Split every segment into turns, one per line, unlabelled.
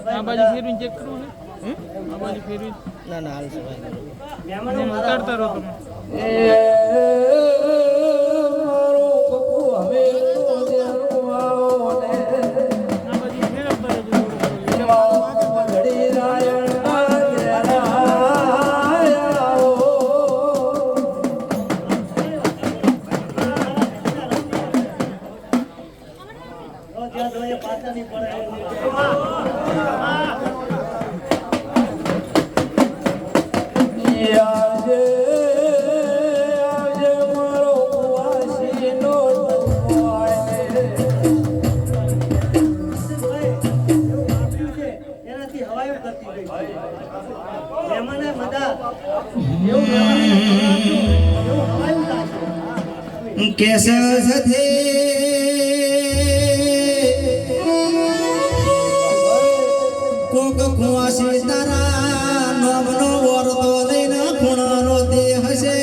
આ બાજુ ફેરવીને ચેક કરવું ને આ બાજુ ફેરવી ના ના હાલ સવાય ઉતારતા રહો તમે
कैसा सथे कोक खुआसी तारा नोमनो वरदो लैना खुणारो दे हसे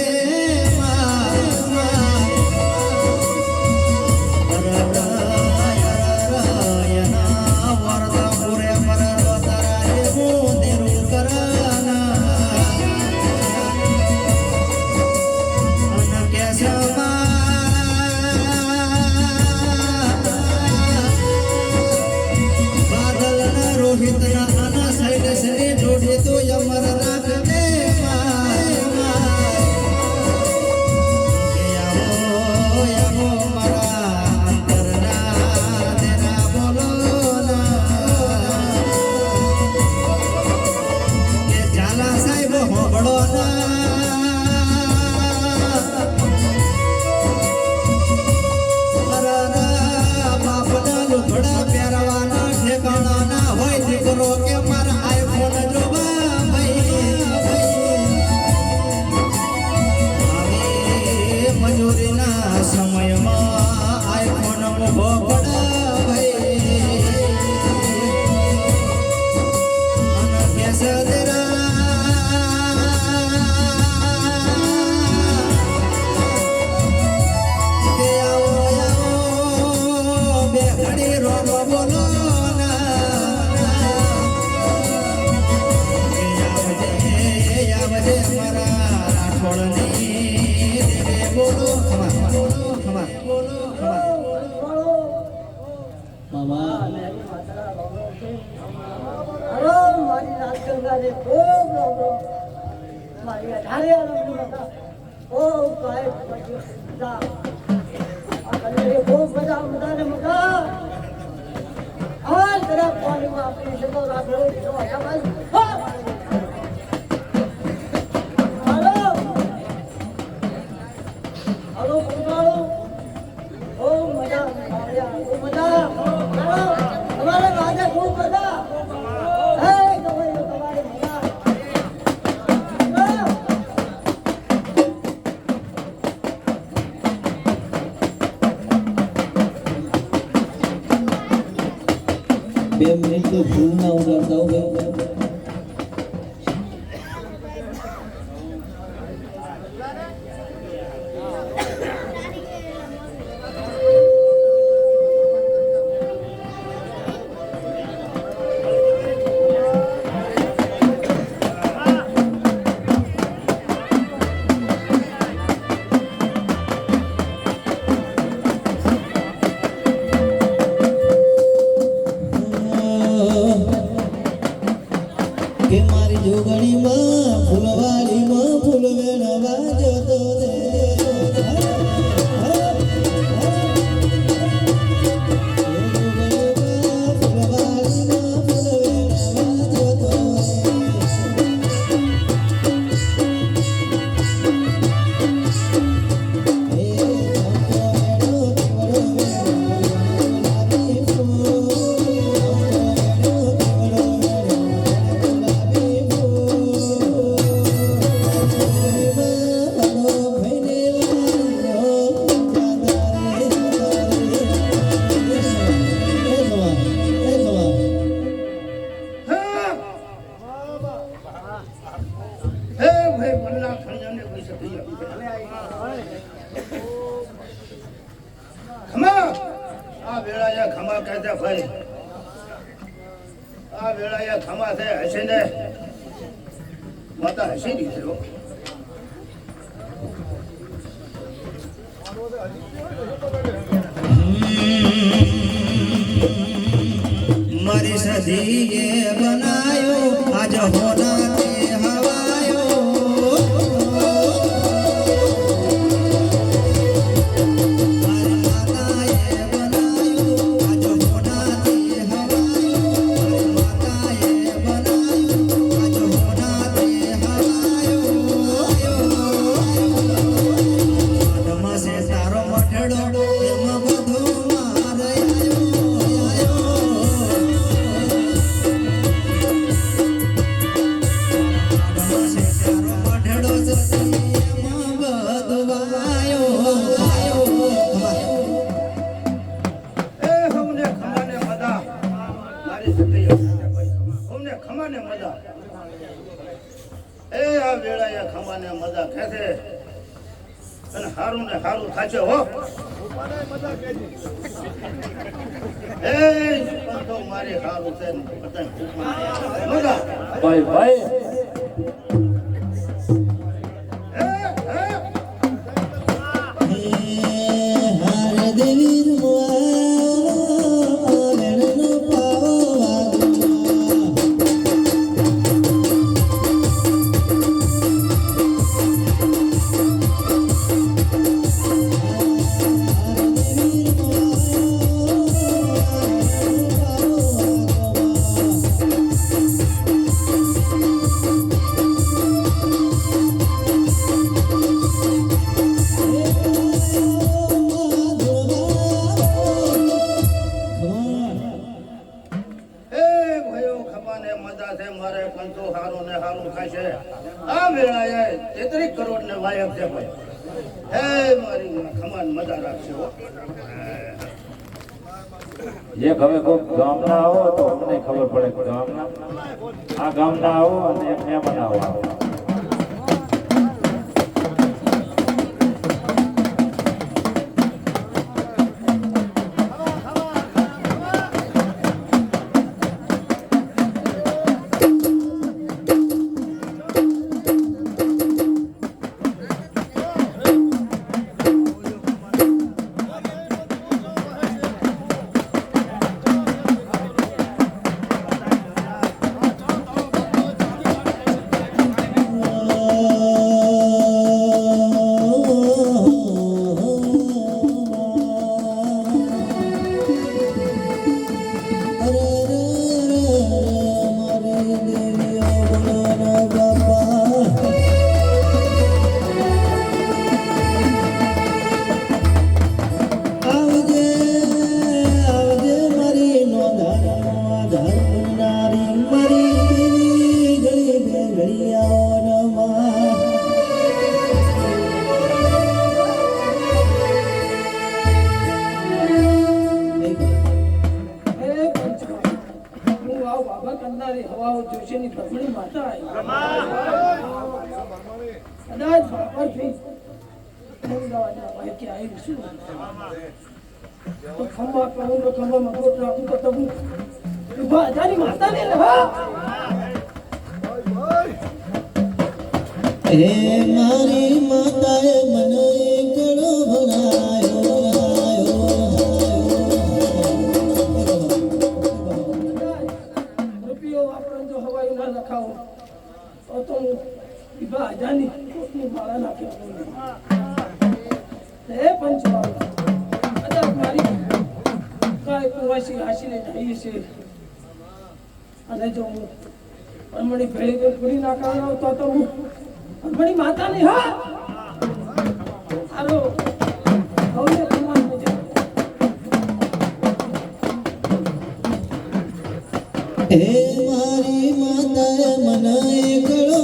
કહેતે ભાઈ આ વેળાએ ખમા છે હસીને માતા હસી દીધો
મારી સદીએ બનાયો આજ હોનાથી હવાયો મારી માતાએ બનાયો આજ હોનાથી હવાયો મારી માતાએ બનાયો આજ હોનાથી હવાયો નમસે તારો મઠડો એમાં બધું મારે
ખમાને મજા એ આ વેળાએ ખમાને મજા ખેસે અને હારું ને હારું થાશે હો એ તો મારી હારું છે મજા
ભાઈ ભાઈ
હારે દેવી
મારે કંતો હારું ને હારું થશે આ વેળાએ 33 કરોડ ને વાયક છે ભાઈ હે મારી ખમાન મજા રાખશે હો
એક હવે કોઈ ગામના આવો તો અમને ખબર પડે કે ગામના આ ગામના આવો અને એક મહેમાન આવો હે મારી માતાએ મને એકડો ભણાયો
રૂપિયો આપણે જો હવાઈ ના લખાવો તો વિભા જાની કોટની માળા નાખ્યો હે પંચવાળ અદા મારી કાય કુવાસી આશીને જઈએ છે અને જો અમણી ભેળી પૂરી નાખવાનો તો હું અમણી માતા ને હા હાલો હવે તમાર મજા
હે મારી માતાએ મને એકડો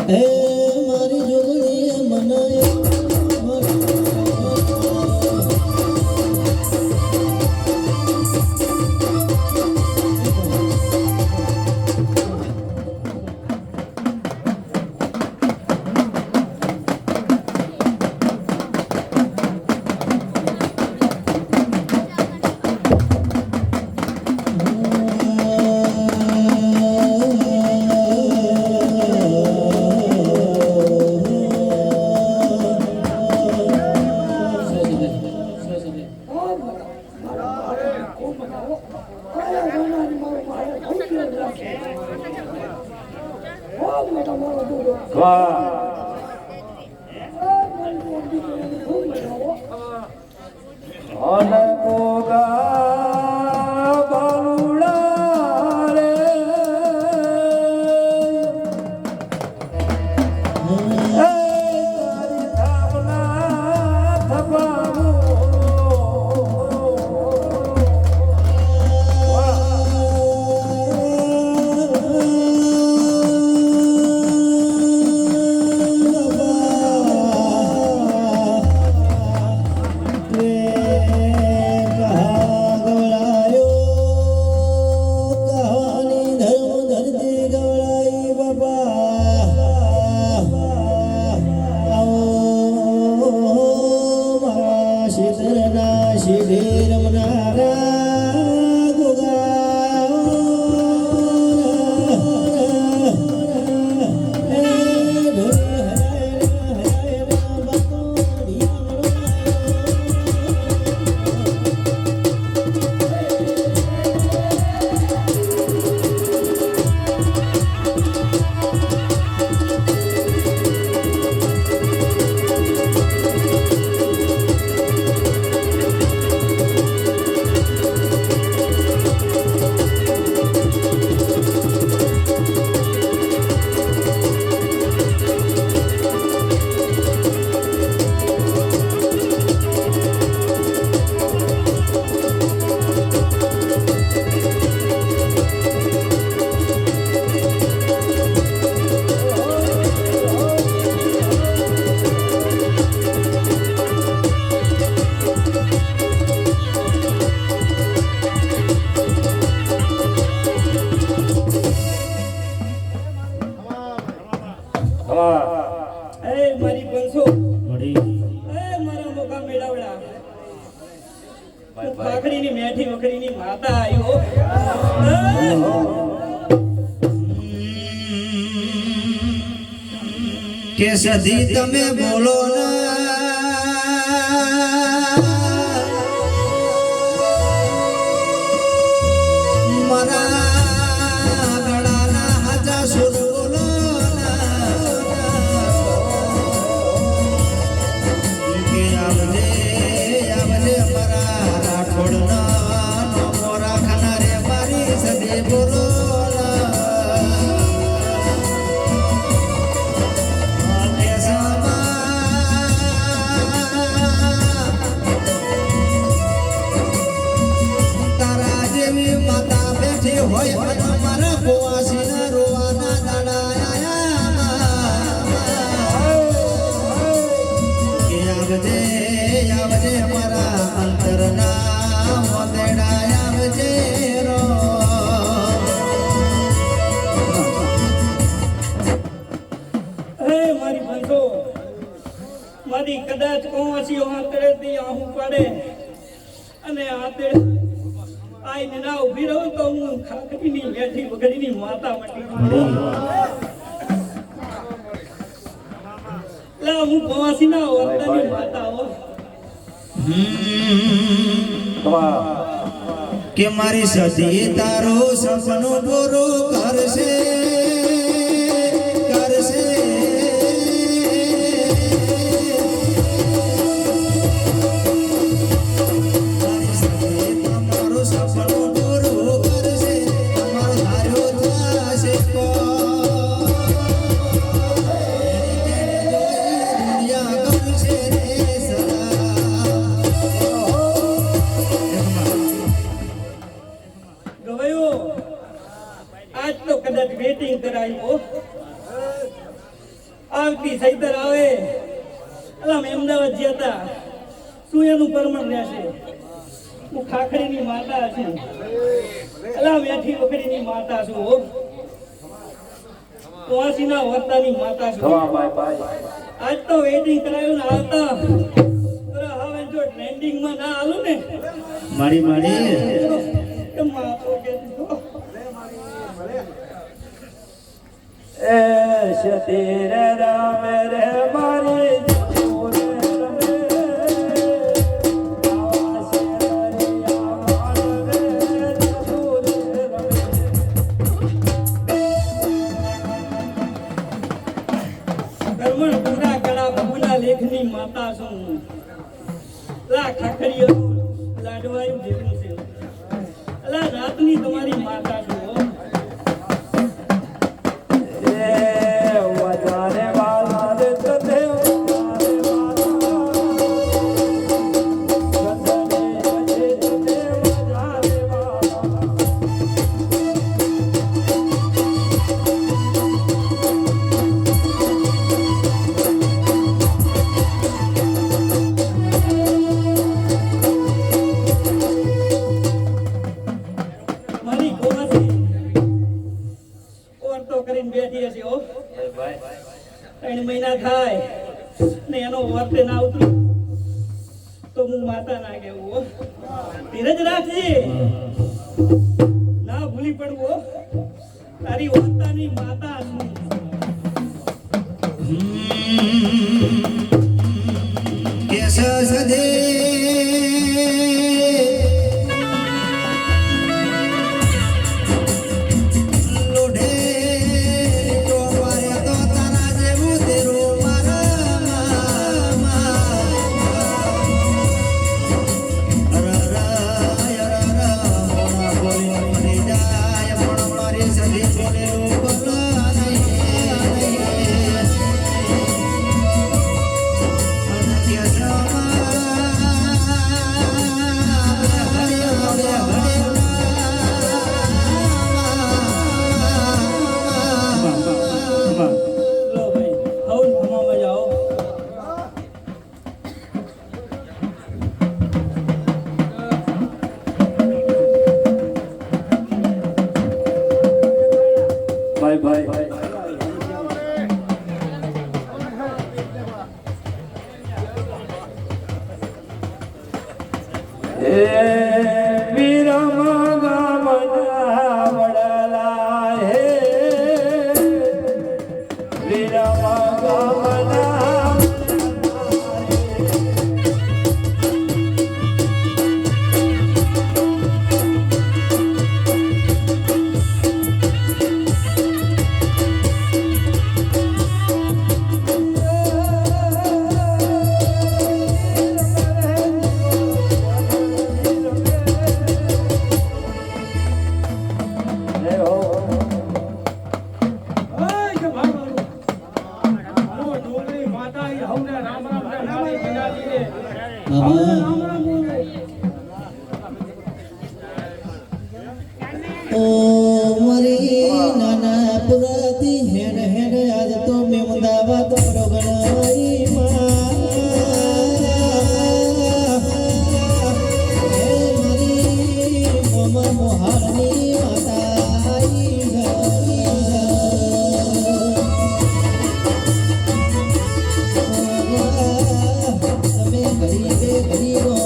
હે મારી જોગણી અંતરના શિઢે રમનારા
મારી બંસો
મળી
મારા મોકા મેળાવડા કાકડીની મેઠી વખડીની માતા આવ્યો
કે સધી તમે બોલો મારા ગળાના હાજા સુર બોલો કે આવજે મારા રાઠોડના મોરા ખાનારે મારી સધી બોલો હોય મારા પોવાસીના રોવાના દાડા કે આવજે મારા અંતરના મોદેડા આવજે રો
મારી બંધો મારી કદાચ કોવાસી આંતરેથી આહું પાડે અને આતે આઈને ના ઉભી રહું તો હું ખાખડીની મેઠી વગડીની માતા મટી લા હું પવાસી ના વર્તની માતા હો
કે મારી સતી તારો સપનું પૂરું કરશે
આજ તો કદાચ વેટિંગ કરાયું આવતી સૈતર આવે અલા મેં અમદાવાદ ગયા હતા શું એનું પરમણ રહેશે હું ખાખડીની માતા છું અલા મેઠી વખડીની માતા છું કુવાસીના વર્તાની માતા છું આજ તો વેટિંગ કરાયું ને આવતા હવે જો ટ્રેન્ડિંગમાં ના આલું ને
મારી
કે માતો કે
શતીર રામ રે મારી
લેખની માતા છું લા ખાખડીઓ લાડવાયું જેવું છે અલા રાતની તમારી માતા છું બેઠી હશે હો 3 મહિના થાય ને એનો વર્તે ના આવતું તો હું માતા ના કહેવું હો. ધીરજ રાખજે, ના ભૂલી પડવો, તારી વાર્તાની માતા છું.
કેસ સદે લોઢે ચોરવારે તો તારા જેવું તેરું મારા બોલી મરી જાય પણ મારી સદી છોડેલું બોલા નહીં.
લો ભાઈ, હવન ભમાવા જાઓ.
ભાઈ ભાઈ એ વીરમ ગામના વડલા હે વીરમ ગામના
ઓ મરી નાના પુરાતી હેડ હેડ આજ તો મેમદાવાદ પ્રગણાઈ મરી મમા મોહારની માતા તમે ગરીબે ગરીબો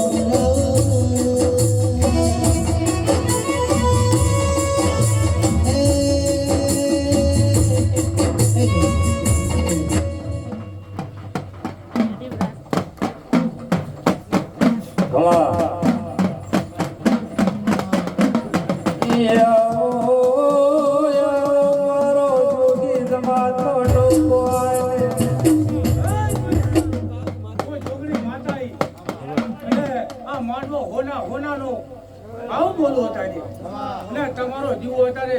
તમારો જીવો અત્યારે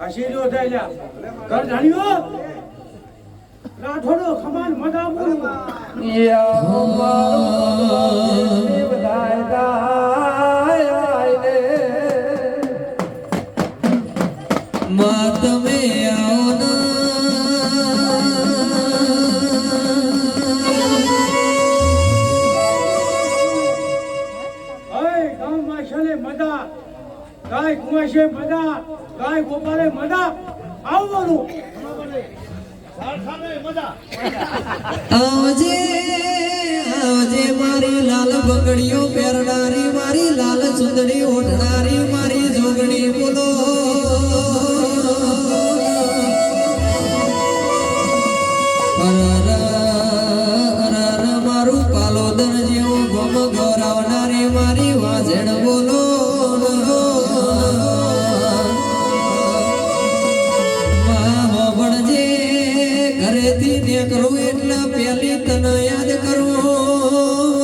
હસીજો થાય ઘર જાણ્યો રાઠોડો ખમાન મજા બોલું
માં તમે આવો ના
ગામમાં છે મજા, ગાય કુમાશે મજા, ગાય ગોપાલે મજા, આવવાનું
આવજે આવજે મારી લાલ બંગડીઓ પહેરનારી મારી લાલ સુંદરી ઓઢનારી મારી જોગણી બોલો મારું પાલોદર જેવું ગમ ગૌરાવનારી મારી વાજણ બોલો ઘરેથી નીકળું એટલે પેલી તને યાદ કરવું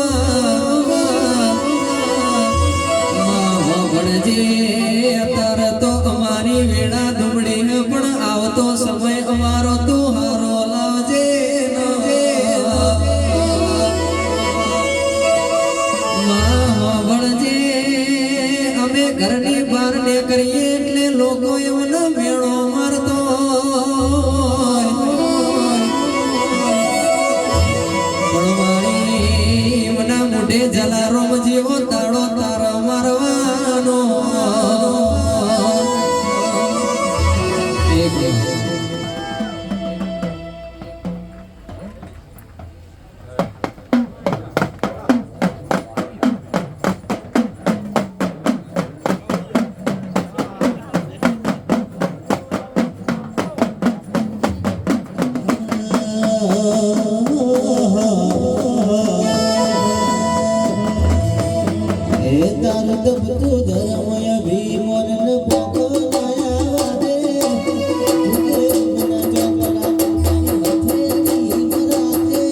અત્યારે તો અમારી વેળા ધૂમડી પણ આવતો સમય અમારો તું હારો લાવજે ભણજે અમે ઘરની બહાર નીકળીએ એટલે લોકો એમને મેળો મારતો જલારામ જેવો તાળો તારો મારવાનો ગમતું ધર્મ અભિમાન ન પોકો દયા દે તુજે મન ચોપડા હથેળી મરાતે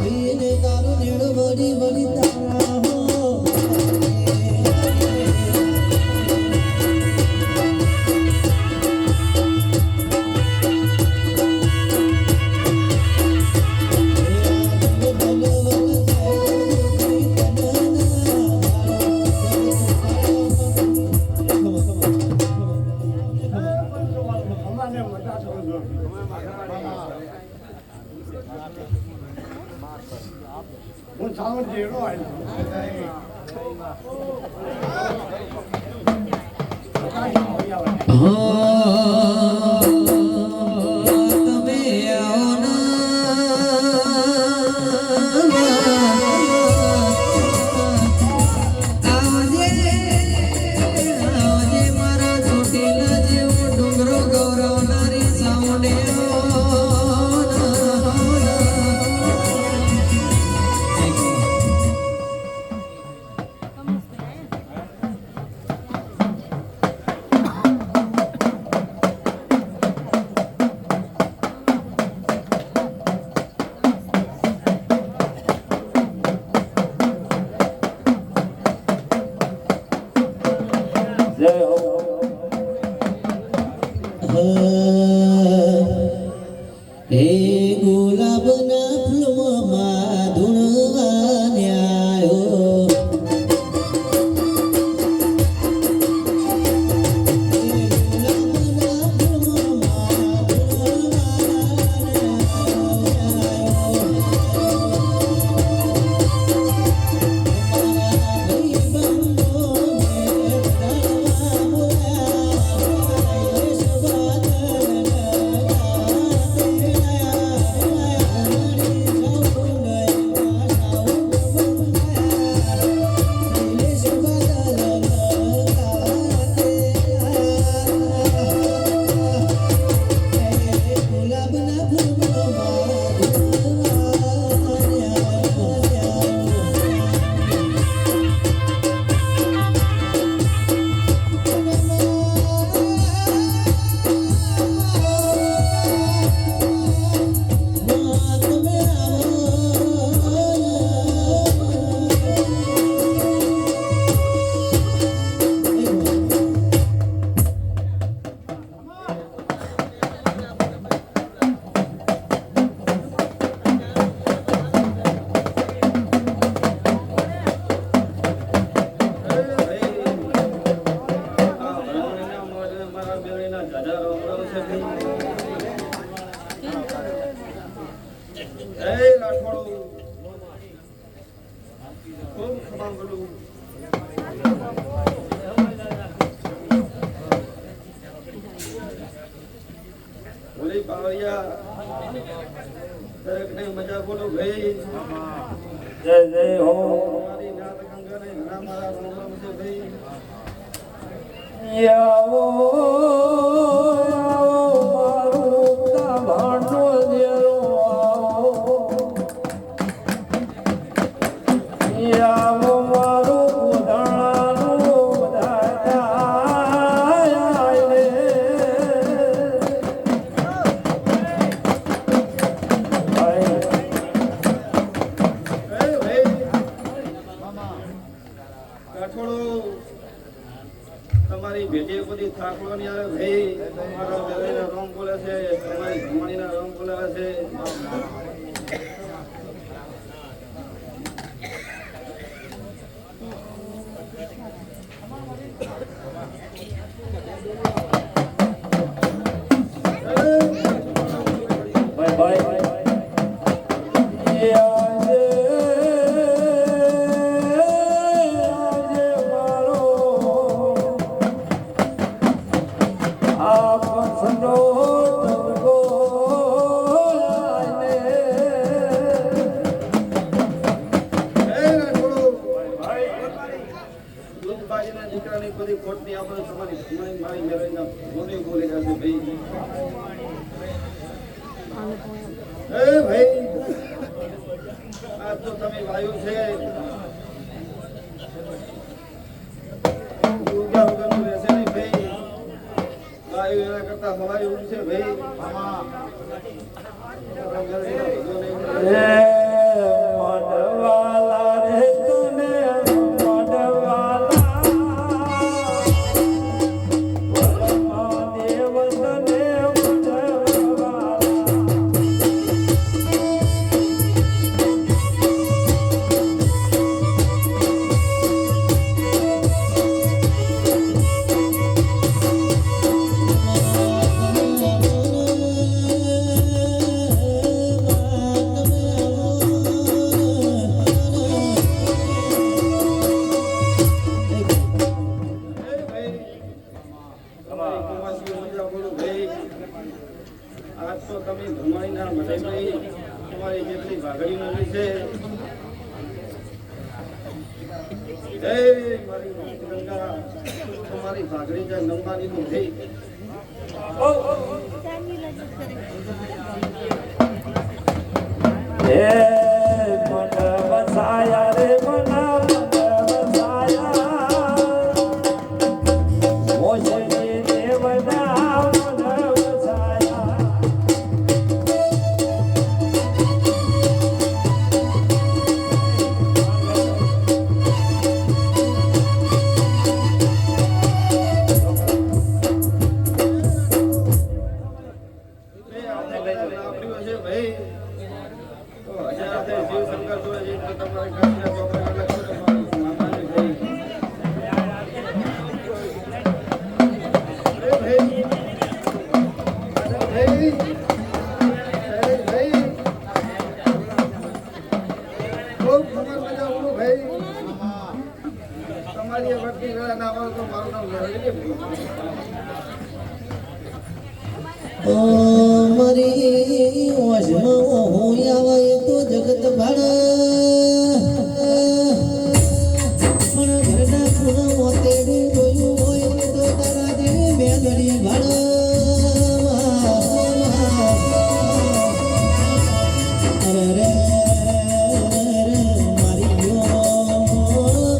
વીને તારું નેડ વળી વળી તારા હો
ખમાને મજા થવું જોઈએ. હું સાવણ જેડો
તમે આવો આવજે આવજે મારા ચોટીલા જેવો ડુંગરો ગૌરવનારી સાઉન્ડે
જય હો
હે ગુલાબના ફૂલમાં ધૂણવાને આયો
મજા બોલો ભાઈ.
જય જય હો
મારી નાત ગંગા ને ઘણા મારા રોમ છે ભાઈ.
આવો આવો મારું તા ભાંડો દેરો આવો મારું ઉધાણાનું બધાય રે ભાઈ
તમારી ભેટી બધી થાકલો ની આવે ભાઈ. તમારા બેલીના રોમ બોલે છે, તમારી ભમણીના રોમ બોલાવે છે.
ભાઈ ભાઈ આજે આજે મારો આપ સંડો તંગો આને
દૂધબાજીના દીકરાની બધી ખોટની આપણે તમારી ભમણી મારી મેળવીના બોલી બોલી રહેશે ભાઈ. ભાઈ આજ તો તમે વાયુ છે
કરતા હવાઈ એવું છે ભાઈ
મોઢવાલા રે તને મોઢવાલા દેવ તને મોઢવાલા
આજ તો તમે ભમાઈના મઢઈ તમારી જેટલી ભાગડી મળી છે મારી ગંગા તમારી ભાગડી જે નંબાની નું થઈ
હે મન વસાયા રે મન વસાયા મોજની દેવના મન વસાયા
આપણી છે ભાઈ તો હજાર શિવ શંકર જોડે તમારે કાંકરા ચોકડા લખો તમારી માતાની ભાઈ તમારી ભક્તિ ના નામ તો મારું નામ
ઓ મરી ઓશમાં હું આવે તો જગત ભાડ પણ ઘરના ખૂણા મોતેડું જોયું હોય તો તારા જેવી મેદડી ભાડ અરે મારી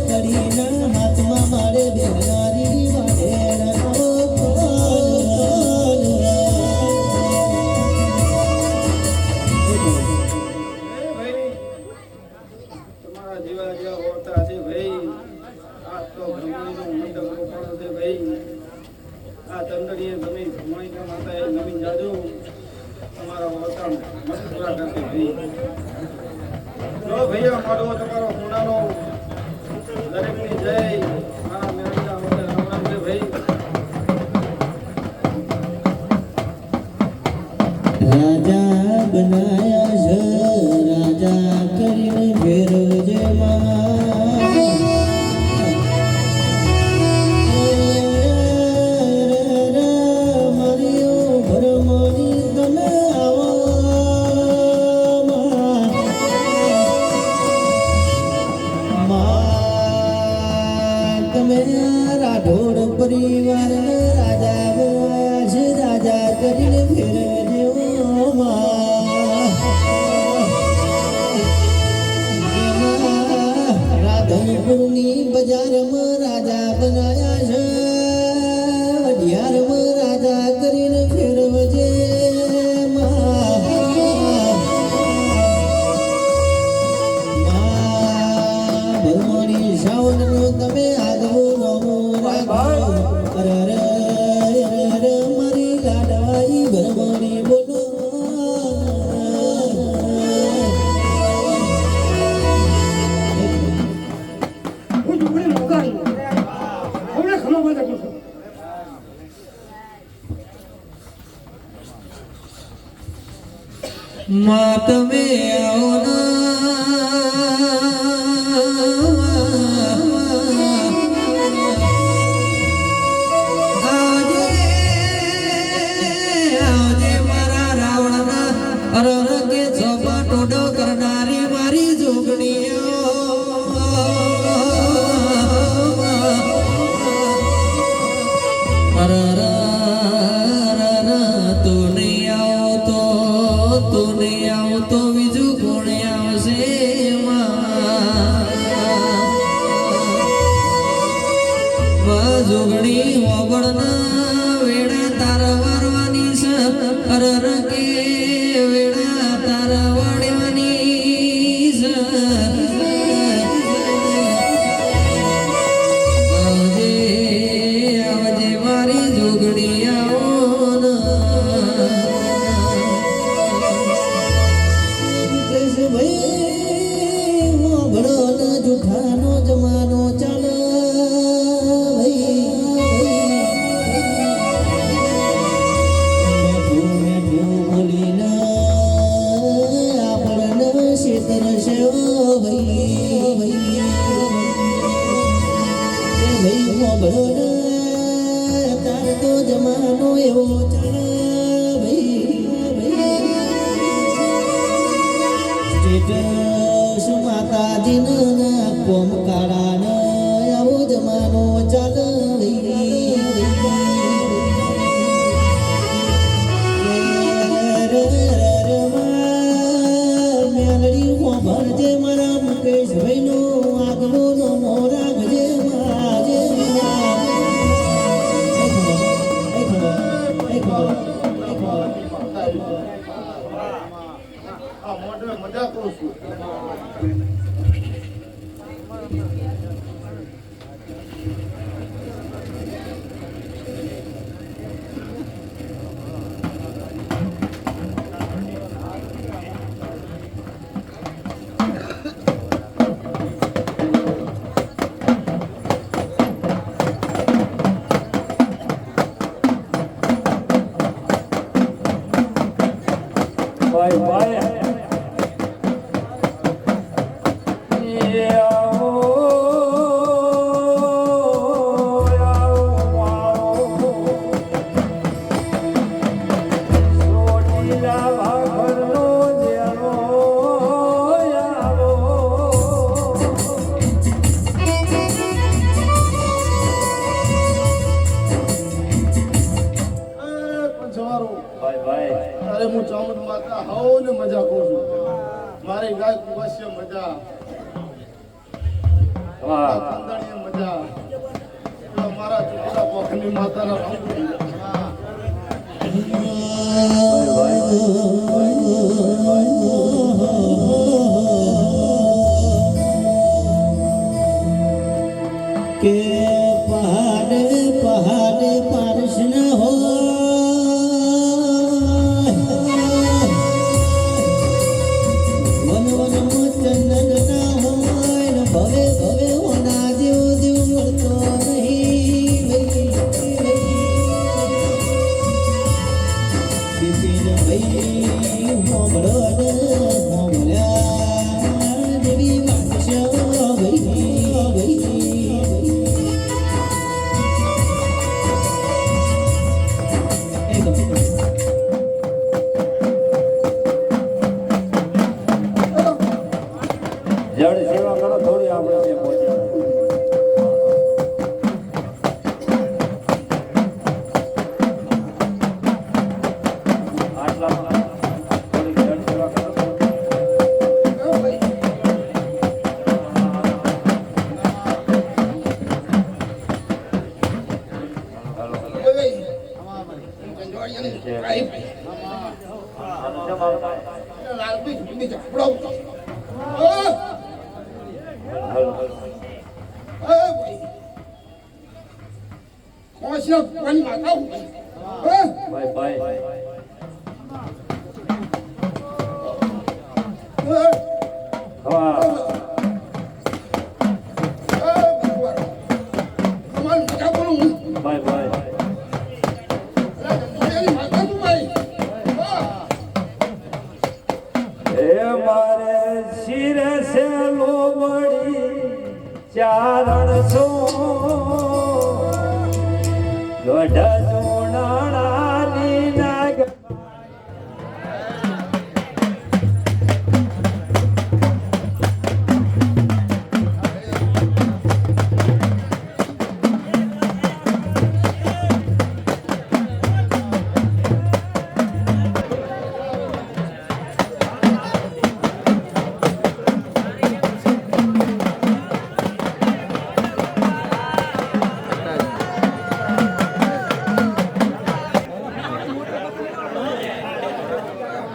કડીના હાથમાં મારે બેહનારી
તમારા જેવા જેવા હોતા છે ભાઈ આ તો ભ્રમણીનો મંડપ રોપાણો છે ભાઈ આ ચંદડીએ તમે ભ્રમણીકા માતા એ નવીન જાજો તમારા હોતા મન પૂરા કરશે ભાઈ જો ભૈયા મારો તમારો હોનાનો દરેકની જય મારા મેરંજા હોતે રામ રામ છે ભાઈ
રાજા બનાયા છે રાજા કરીને ફેરવજે મારીઓ ભરમણી તમે આવો તમે રાઠોડ પરિવાર રાજા બનાયા છે રાજા કરીને ફેરવજે રાધનપુરની બજારમાં રાજા બનાયા છે અઢિયારમાં રાજા કરીને ફેરવજે ભગવાની સાવનનું તમે આગવું નમો રાખો મારી લાડવાઈ ભગવાની બોલો માત મે આવો આવજે મારા રાવણના અરર કે ચોપા ટોડો કરનારી મારી જોગણીઓ અરર તું નહીં આવો તો બીજું કોણ બેટ માતાજીના કોમ કાળાને આવો જમાનો ચાલે મેલડી ભરજે મારા મુકેશ ભાઈનો આગલો નો રાખજે માજે
આ મોઢે મજા કરું છું
ભાઈ ભાઈ
અરે હું ચામુંડ માતા હાઉ ને મજા કરું છું મારી ગાય કુવાસ્ય મજા કંદણીય મજા મારા ચૂકેલા પોખની માતાના
કે પહાડે પહાડે પારસ ન હોય વન વનમાં ચંદન ના હોય ને ભવે ભવે હોના જેવો દેવ મળતો નહીં બિપિન ભાઈ હોમળો ને હોમળ્યા દેવી વાંચો ભાઈ
જડ સેવા કરો થોડી આપણે ત્યાં પહોંચી આટલામાં થોડી જડ સેવા કરો ભાઈ ભાઈ હા ભાઈ ભાઈ એ મારે શિરે સે લોબડી ચારણ છો લોઢા જોણાની નાગ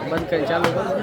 બંધ કરી ચાલુ કરો